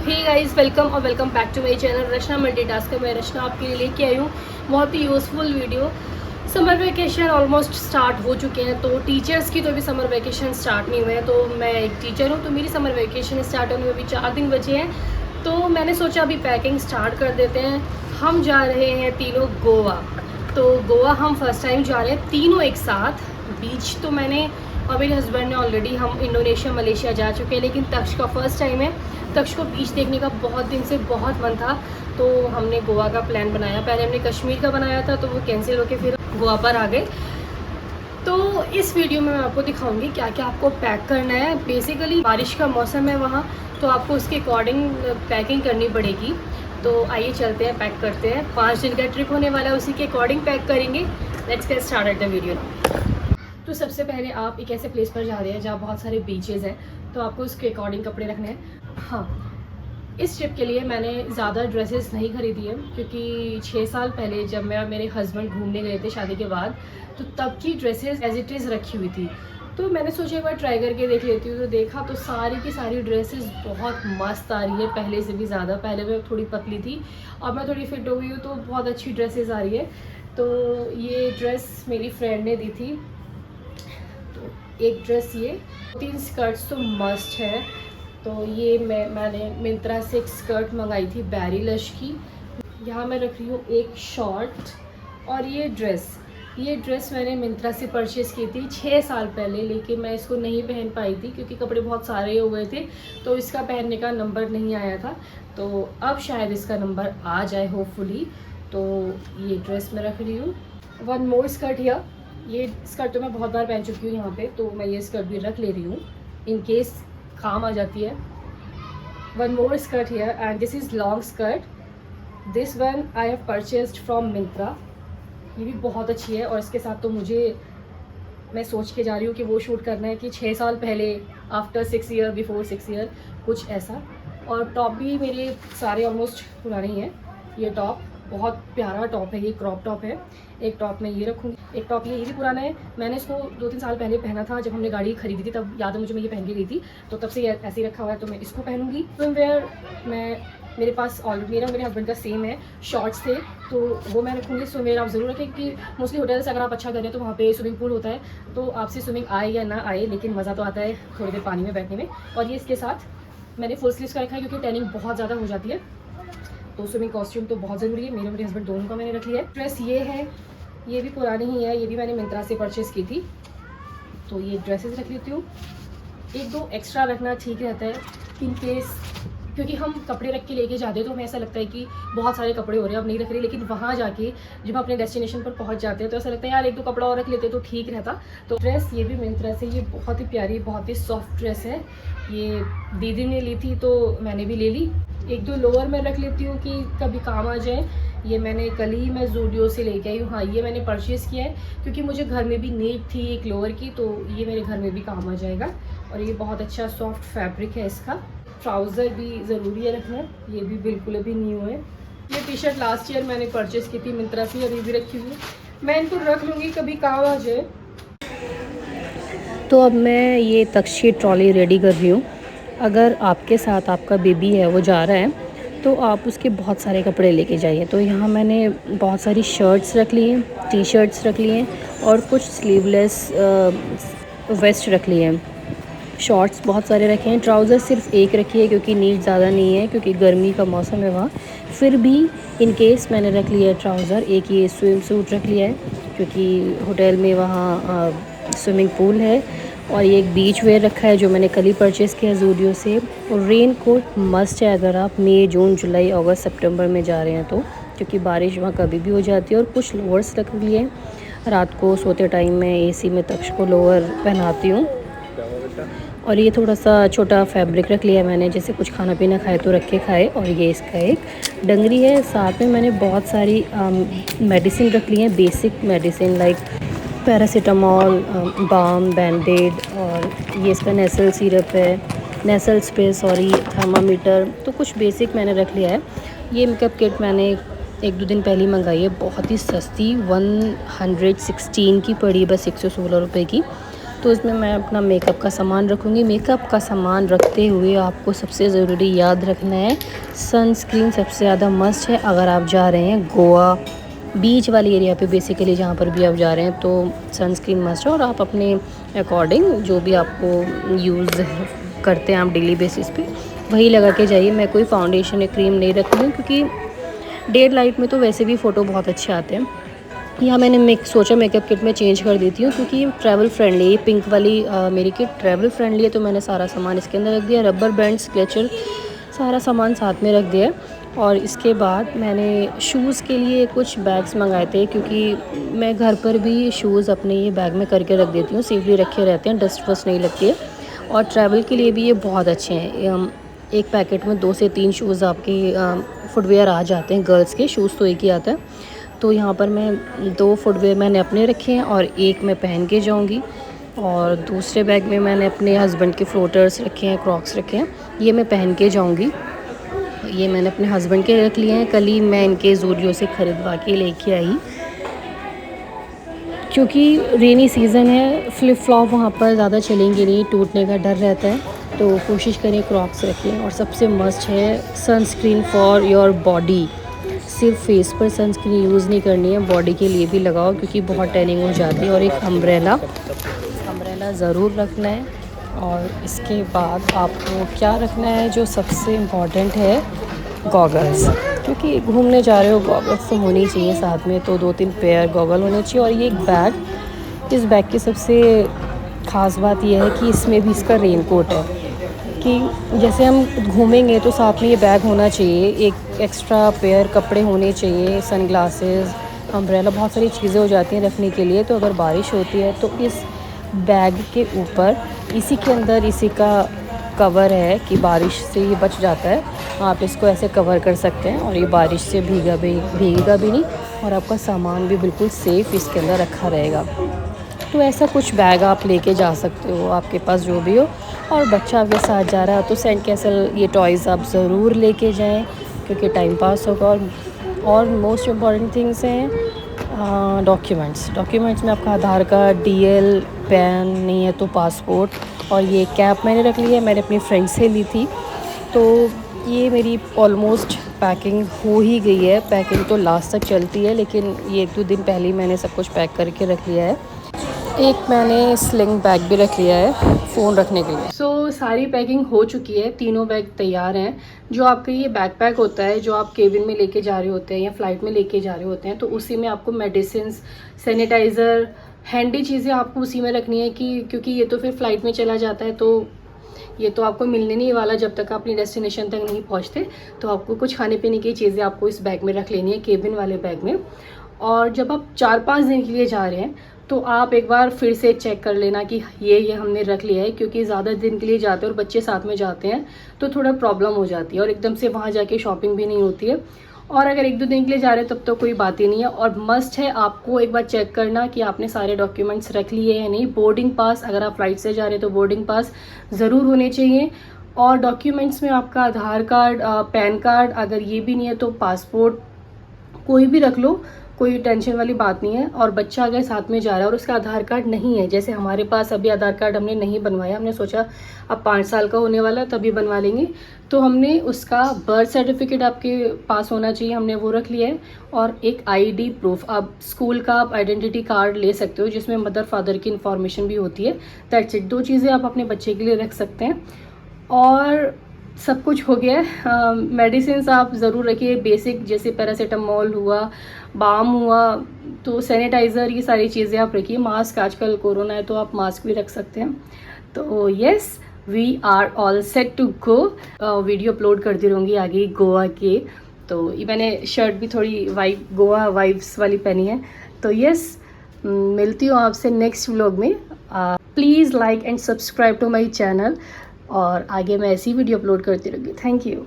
हे guys, welcome और welcome back to my channel Rachna multitasker. मैं रचना आपके लिए लेके आई हूँ बहुत ही useful video. Summer vacation almost start हो चुके हैं, तो टीचर्स की तो अभी समर वेकेशन स्टार्ट नहीं हुए हैं। तो मैं एक टीचर हूँ, तो मेरी समर वेकेशन स्टार्ट होने में अभी 4 दिन बचे हैं। तो मैंने सोचा अभी पैकिंग स्टार्ट कर देते हैं। हम जा रहे हैं तीनों गोवा। तो गोवा हम फर्स्ट टाइम जा रहे हैं तीनों एक साथ। बीच तो मैंने और मेरे हस्बैंड ने ऑलरेडी हम इंडोनेशिया मलेशिया जा चुके हैं, लेकिन तक्ष का फर्स्ट टाइम है। तक्ष को बीच देखने का बहुत दिन से बहुत मन था, तो हमने गोवा का प्लान बनाया। पहले हमने कश्मीर का बनाया था, तो वो कैंसिल होकर फिर गोवा पर आ गए। तो इस वीडियो में मैं आपको दिखाऊंगी क्या क्या आपको पैक करना है। बेसिकली बारिश का मौसम है वहाँ, तो आपको उसके अकॉर्डिंग पैकिंग करनी पड़ेगी। तो आइए चलते हैं, पैक करते हैं। 5 दिन का ट्रिप होने वाला है, उसी के अकॉर्डिंग पैक करेंगे। Let's get started the video. तो सबसे पहले आप एक ऐसे प्लेस पर जा रहे हैं जहाँ बहुत सारे बीचेज़ हैं, तो आपको उसके अकॉर्डिंग कपड़े रखने हैं। हाँ, इस ट्रिप के लिए मैंने ज़्यादा ड्रेसेस नहीं खरीदी है, क्योंकि 6 साल पहले जब मैं और मेरे हस्बैंड घूमने गए थे शादी के बाद, तो तब की ड्रेसेस एज इट इज़ रखी हुई थी। तो मैंने सोचा एक बार ट्राई करके देख लेती हूँ। तो देखा तो सारी की सारी ड्रेसेस बहुत मस्त आ रही है, पहले से भी ज़्यादा। पहले मैं थोड़ी पतली थी, अब मैं थोड़ी फिट हो गई हूँ, तो बहुत अच्छी ड्रेसेस आ रही है। तो ये ड्रेस मेरी फ्रेंड ने दी थी। तो एक ड्रेस, ये 3 स्कर्ट्स तो मस्ट है। तो ये मैंने मिंत्रा से एक स्कर्ट मंगाई थी बैरी लश की। यहाँ मैं रख रही हूँ एक शॉर्ट। और ये ड्रेस मैंने मिंत्रा से परचेज़ की थी 6 साल पहले, लेकिन मैं इसको नहीं पहन पाई थी क्योंकि कपड़े बहुत सारे हो गए थे, तो इसका पहनने का नंबर नहीं आया था। तो अब शायद इसका नंबर आ जाए होपफुली। तो ये ड्रेस मैं रख रही हूँ। 1 मोर स्कर्ट हियर। ये स्कर्ट तो मैं बहुत बार पहन चुकी हूँ यहाँ पे, तो मैं ये स्कर्ट भी रख ले रही हूँ इन केस काम आ जाती है। 1 more skirt here and this is long skirt. This one I have purchased from Myntra. ये भी बहुत अच्छी है। और इसके साथ तो मैं सोच के जा रही हूँ कि वो शूट करना है कि 6 साल पहले, आफ्टर 6 ईयर, बिफोर 6 ईयर, कुछ ऐसा। और टॉप भी मेरे सारे ऑलमोस्ट पुराने ही हैं। ये टॉप बहुत प्यारा टॉप है, ये क्रॉप टॉप है। एक टॉप मैं ये रखूँगी, एक टॉप ये भी पुराना है। मैंने इसको 2-3 साल पहले पहना था, जब हमने गाड़ी खरीदी थी, तब याद है मुझे, मैं ये पहन के गई थी। तो तब से ये ऐसे ही रखा हुआ है, तो मैं इसको पहनूंगी। स्विमवेयर मेरे पास ऑलरेडी मेरा मेरे हस्बैंड का सेम है। शॉर्ट्स थे, तो वो मैं रखूँगी। स्विमवेयर आप ज़रूर रखें, क्योंकि मोस्टली होटल से अगर आप अच्छा करें तो वहाँ पे स्विमिंग पूल होता है, तो आपसे स्विमिंग आए या ना आए, लेकिन मज़ा तो आता है थोड़ी देर पानी में बैठने में। और ये इसके साथ मैंने फुल स्लीव्स का रखा है, क्योंकि टैनिंग बहुत ज़्यादा हो जाती है। तो स्विमिंग कॉस्ट्यूम तो बहुत ज़रूरी है। मेरे हस्बैंड दोनों का मैंने रख लिया है। ड्रेस ये है, ये भी पुरानी ही है, ये भी मैंने मिंत्रा से परचेज़ की थी। तो ये ड्रेसेस रख लेती हूँ। 1-2 एक्स्ट्रा रखना ठीक रहता है इन केस, क्योंकि हम कपड़े रख के लेके जाते हैं तो हमें ऐसा लगता है कि बहुत सारे कपड़े हो रहे हैं, अब नहीं रख रहे। लेकिन वहाँ जाके जब हम अपने डेस्टिनेशन पर पहुँच जाते हैं, तो ऐसा लगता है यार 1-2 कपड़ा और रख लेते तो ठीक रहता। तो ड्रेस ये भी मिंत्रा से, ये बहुत ही प्यारी, बहुत ही सॉफ्ट ड्रेस है। ये दीदी ने ली थी, तो मैंने भी ले ली। 1-2 लोअर मैं रख लेती हूँ कि कभी काम आ जाए। ये मैंने कल ही मैं ज़ूडियो से लेके आई हूँ। हाँ, ये मैंने परचेज़ किया है, क्योंकि मुझे घर में भी नीड थी एक लोअर की, तो ये मेरे घर में भी काम आ जाएगा। और ये बहुत अच्छा सॉफ्ट फैब्रिक है इसका। ट्राउज़र भी ज़रूरी है रखना, ये भी बिल्कुल अभी न्यू है। ये टी शर्ट लास्ट ईयर मैंने परचेज़ की थी मिंत्रा से, अभी भी रखी हुई। मैं इनको रख लूँगी, कभी काम आ जाए। तो अब मैं ये तक्ष की ट्रॉली रेडी कर रही हूँ। अगर आपके साथ आपका बेबी है, वो जा रहा है, तो आप उसके बहुत सारे कपड़े लेके जाइए। तो यहाँ मैंने बहुत सारी शर्ट्स रख ली हैं, टी शर्ट्स रख लिए हैं, और कुछ स्लीवलेस वेस्ट रख लिए हैं। शॉर्ट्स बहुत सारे रखे हैं। ट्राउज़र सिर्फ एक रखी है, क्योंकि नीड ज़्यादा नहीं है, क्योंकि गर्मी का मौसम है वहाँ। फिर भी इन केस मैंने रख लिया है ट्राउज़र। एक ये स्विम सूट रख लिया है, क्योंकि होटल में वहाँ स्विमिंग पूल है। और ये एक बीच वेयर रखा है, जो मैंने कल ही परचेज़ किया ज़ूडियो से। और रेन कोट मस्ट है अगर आप मई, जून, जुलाई, अगस्त, सितंबर में जा रहे हैं तो, क्योंकि बारिश वहाँ कभी भी हो जाती है। और कुछ लोअर्स रख लिए हैं, रात को सोते टाइम में एसी में तक्ष को लोअर पहनाती हूँ। और ये थोड़ा सा छोटा फैब्रिक रख लिया मैंने, जैसे कुछ खाना पीना खाए तो रख के खाए। और ये इसका एक डंगरी है। साथ में मैंने बहुत सारी मेडिसिन रख ली हैं, basic medicine like paracetamol, balm, bandaid, और ये इसका नेसल सिरप है, नेसल स्प्रे, थर्मामीटर। तो कुछ बेसिक मैंने रख लिया है। ये मेकअप किट मैंने 1-2 दिन पहले ही मंगाई है, बहुत ही सस्ती, 116 की पड़ी, बस 116 रुपये की। तो इसमें मैं अपना मेकअप का सामान रखूँगी। मेकअप का सामान रखते हुए आपको सबसे ज़रूरी याद रखना है, सनस्क्रीन सबसे ज़्यादा मस्ट है। अगर आप जा रहे हैं गोवा बीच वाली एरिया पे, बेसिकली जहाँ पर भी आप जा रहे हैं, तो सनस्क्रीन मस्ट है। और आप अपने अकॉर्डिंग जो भी आपको यूज़ करते हैं आप डेली बेसिस पे, वही लगा के जाइए। मैं कोई फाउंडेशन या क्रीम नहीं रखती हूँ, क्योंकि डे लाइट में तो वैसे भी फ़ोटो बहुत अच्छे आते हैं। यहाँ मैंने सोचा मेकअप किट में चेंज कर देती हूँ, क्योंकि ट्रैवल फ्रेंडली, पिंक वाली मेरी किट ट्रैवल फ्रेंडली है। तो मैंने सारा सामान इसके अंदर रख दिया, रबर बैंड, स्केचर, सारा सामान साथ में रख दिया। और इसके बाद मैंने शूज़ के लिए कुछ बैग्स मंगाए थे, क्योंकि मैं घर पर भी शूज़ अपने ये बैग में करके रख देती हूँ, सेफली रखे रहते हैं, डस्ट वस्ट नहीं लगती है। और ट्रैवल के लिए भी ये बहुत अच्छे हैं। एक पैकेट में 2 से 3 शूज़ आपके फुटवेयर आ जाते हैं। गर्ल्स के शूज़ तो एक ही आता है। तो यहाँ पर मैं 2 फुटवेयर मैंने अपने रखे हैं और एक मैं पहन के जाऊँगी। और दूसरे बैग में मैंने अपने हस्बैंड के फ्लोटर्स रखे हैं, क्रॉक्स रखे हैं, ये मैं पहन के जाऊँगी। ये मैंने अपने हस्बैंड के रख लिए हैं, कल ही मैं इनके ज़ूडियो से ख़रीदवा के लेके आई। क्योंकि रेनी सीज़न है, फ्लिप फ्लॉप वहाँ पर ज़्यादा चलेंगे नहीं, टूटने का डर रहता है। तो कोशिश करें क्रॉक्स रखें। और सबसे मस्ट है सनस्क्रीन फॉर योर बॉडी। सिर्फ फेस पर सनस्क्रीन यूज़ नहीं करनी है, बॉडी के लिए भी लगाओ, क्योंकि बहुत टैनिंग हो जाती है। और एक अम्ब्रेला ज़रूर रखना है। और इसके बाद आपको क्या रखना है, जो सबसे इम्पॉर्टेंट है, गॉगल्स। क्योंकि घूमने जा रहे हो, गॉगल्स तो होनी चाहिए साथ में। तो 2-3 पेयर गॉगल होने चाहिए। और ये एक बैग, इस बैग की सबसे ख़ास बात यह है कि इसमें भी इसका रेनकोट है, कि जैसे हम घूमेंगे तो साथ में ये बैग होना चाहिए। एक एक्स्ट्रा पेयर कपड़े होने चाहिए, सनग्लासेस, अम्ब्रेला, बहुत सारी चीज़ें हो जाती हैं रखने के लिए। तो अगर बारिश होती है तो इस बैग के ऊपर, इसी के अंदर इसी का कवर है कि बारिश से ये बच जाता है। आप इसको ऐसे कवर कर सकते हैं और ये बारिश से भीगेगा भी नहीं, और आपका सामान भी बिल्कुल सेफ़ इसके अंदर रखा रहेगा। तो ऐसा कुछ बैग आप लेके जा सकते हो, आपके पास जो भी हो। और बच्चा आपके साथ जा रहा है तो सेंट कैसल ये टॉयज़ आप ज़रूर लेके जाएं, क्योंकि टाइम पास होगा। और मोस्ट इम्पॉर्टेंट थिंग्स हैं डॉक्यूमेंट्स में आपका आधार कार्ड, DL, पैन, नहीं है तो पासपोर्ट। और ये कैप मैंने रख ली है, मैंने अपनी फ्रेंड से ली थी। तो ये मेरी ऑलमोस्ट पैकिंग हो ही गई है। पैकिंग तो लास्ट तक चलती है, लेकिन ये 1-2 दिन पहले ही मैंने सब कुछ पैक करके रख लिया है। एक मैंने स्लिंग बैग भी रख लिया है फ़ोन रखने के लिए। सो सारी पैकिंग हो चुकी है, तीनों बैग तैयार हैं। जो आपका ये बैकपैक होता है, जो आप केबिन में लेके जा रहे होते हैं या फ़्लाइट में लेके जा रहे होते हैं, तो उसी में आपको मेडिसिन, सैनिटाइज़र, हैंडी चीज़ें आपको उसी में रखनी है। क्योंकि ये तो फिर फ़्लाइट में चला जाता है, तो ये तो आपको मिलने नहीं वाला जब तक आप अपनी डेस्टिनेशन तक नहीं पहुँचते। तो आपको कुछ खाने पीने की चीज़ें आपको इस बैग में रख लेनी है, केबिन वाले बैग में। और जब आप 4-5 दिन के लिए जा रहे हैं, तो आप एक बार फिर से चेक कर लेना कि ये हमने रख लिया है। क्योंकि ज़्यादा दिन के लिए जाते हैं और बच्चे साथ में जाते हैं, तो थोड़ा प्रॉब्लम हो जाती है, और एकदम से वहाँ जाके शॉपिंग भी नहीं होती है। और अगर 1-2 दिन के लिए जा रहे हैं तब तो कोई बात ही नहीं है। और मस्ट है आपको एक बार चेक करना कि आपने सारे डॉक्यूमेंट्स रख लिए हैं या नहीं। बोर्डिंग पास, अगर आप फ्लाइट से जा रहे हैं तो बोर्डिंग पास ज़रूर होने चाहिए। और डॉक्यूमेंट्स में आपका आधार कार्ड, पैन कार्ड, अगर ये भी नहीं है तो पासपोर्ट, कोई भी रख लो, कोई टेंशन वाली बात नहीं है। और बच्चा अगर साथ में जा रहा है और उसका आधार कार्ड नहीं है, जैसे हमारे पास अभी आधार कार्ड हमने नहीं बनवाया, हमने सोचा अब 5 साल का होने वाला तभी बनवा लेंगे, तो हमने उसका बर्थ सर्टिफिकेट आपके पास होना चाहिए, हमने वो रख लिया है। और एक ID प्रूफ, आप स्कूल का आप आइडेंटिटी कार्ड ले सकते हो, जिसमें मदर फादर की इन्फॉर्मेशन भी होती है। दैट्स इट, 2 चीज़ें आप अपने बच्चे के लिए रख सकते हैं। और सब कुछ हो गया है। मेडिसिन आप ज़रूर रखिए, बेसिक, जैसे पैरासीटामोल हुआ, बाम हुआ, तो सैनिटाइज़र, ये सारी चीज़ें आप रखिए। मास्क, आजकल कोरोना है तो आप मास्क भी रख सकते हैं। तो yes, we are all set to go. Video upload करती रहूँगी आगे गोवा के। तो ये मैंने शर्ट भी थोड़ी गोवा वाइब्स वाली पहनी है। तो यस, मिलती हूँ आपसे नेक्स्ट व्लॉग में। Please like and subscribe to my channel, और आगे मैं ऐसी वीडियो अपलोड करती रहूँगी। Thank you.